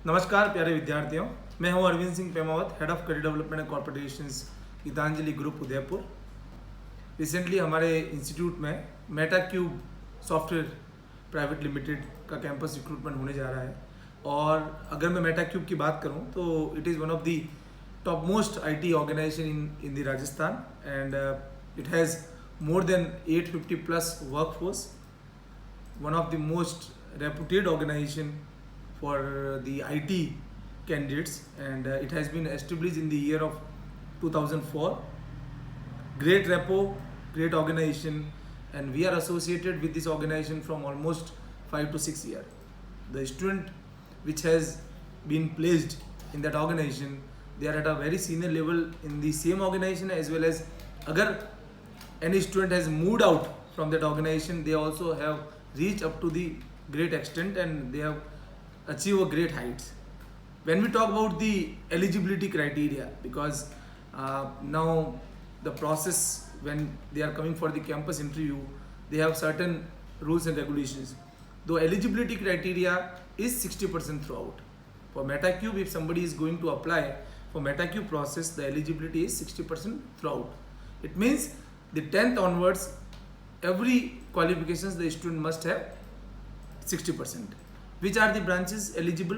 नमस्कार प्यारे विद्यार्थियों, मैं हूं Arvind Singh Pemawat, head of career development and corporate relations, Gitanjali group Udaipur. Recently हमारे इंस्टीट्यूट में मेटाक्यूब सॉफ्टवेयर प्राइवेट लिमिटेड का कैंपस रिक्रूटमेंट होने जा रहा है। और अगर मैं मेटाक्यूब की बात करूं तो it is one of the top most IT organization in the Rajasthan and it has more than 850 plus workforce, one of the most reputed organization for the IT candidates, and it has been established in the year of 2004. Great repo, great organization, and we are associated with this organization from almost 5 to 6 years. The student which has been placed in that organization, they are at a very senior level in the same organization, as well as agar any student has moved out from that organization, they also have reached up to the great extent and they have achieved a great heights. When we talk about the eligibility criteria, because now the process when they are coming for the campus interview, they have certain rules and regulations. Though eligibility criteria is 60% throughout. For MetaCube, if somebody is going to apply for MetaCube process, the eligibility is 60% throughout. It means the 10th onwards, every qualifications the student must have 60%. Which are the branches eligible?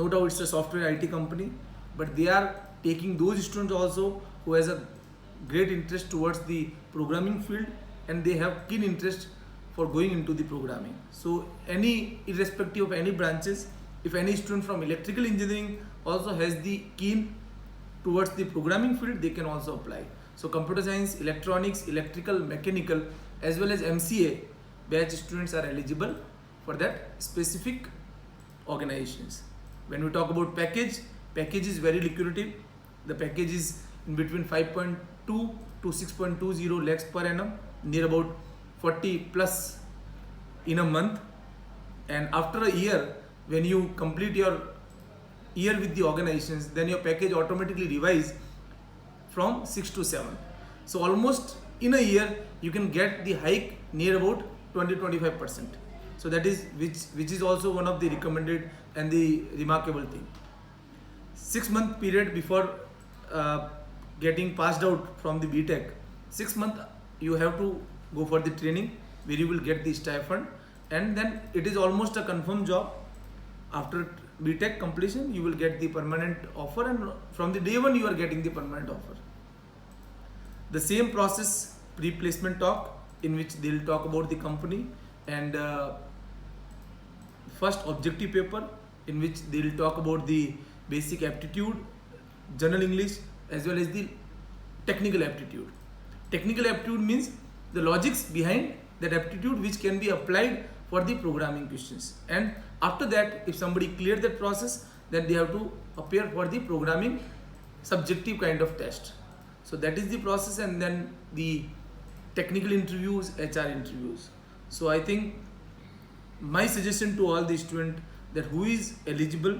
No doubt it's a software IT company, but they are taking those students also who has a great interest towards the programming field and they have keen interest for going into the programming. So irrespective of any branches, if any student from electrical engineering also has the keen towards the programming field, they can also apply. So computer science, electronics, electrical, mechanical, as well as MCA batch students are eligible for that specific organizations. When we talk about package is very lucrative. The package is in between 5.2 to 6.20 lakhs per annum, near about 40 plus in a month. And after a year, when you complete your year with the organizations, then your package automatically revises from 6 to 7. So almost in a year you can get the hike near about 20-25%. So that is which is also one of the recommended and the remarkable thing. 6-month period before getting passed out from the BTech, 6 months you have to go for the training where you will get the stipend, and then it is almost a confirmed job. After BTech completion, you will get the permanent offer, and from the day one you are getting the permanent offer. The same process, pre-placement talk, in which they will talk about the company, and first objective paper, in which they will talk about the basic aptitude, general English, as well as the technical aptitude. Technical aptitude means the logics behind that aptitude which can be applied for the programming questions. And after that, if somebody cleared that process, then they have to appear for the programming subjective kind of test. So that is the process, and then the technical interviews, HR interviews. So I think my suggestion to all the students, that who is eligible,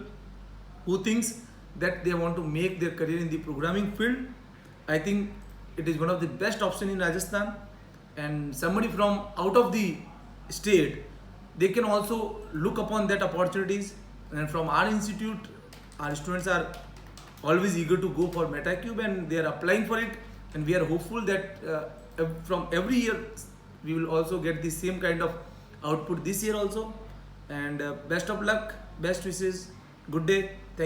who thinks that they want to make their career in the programming field, I think it is one of the best option in Rajasthan. And somebody from out of the state, they can also look upon that opportunities. And from our institute, our students are always eager to go for MetaCube and they are applying for it, and we are hopeful that from every year we will also get the same kind of output this year also. And best of luck, best wishes, good day.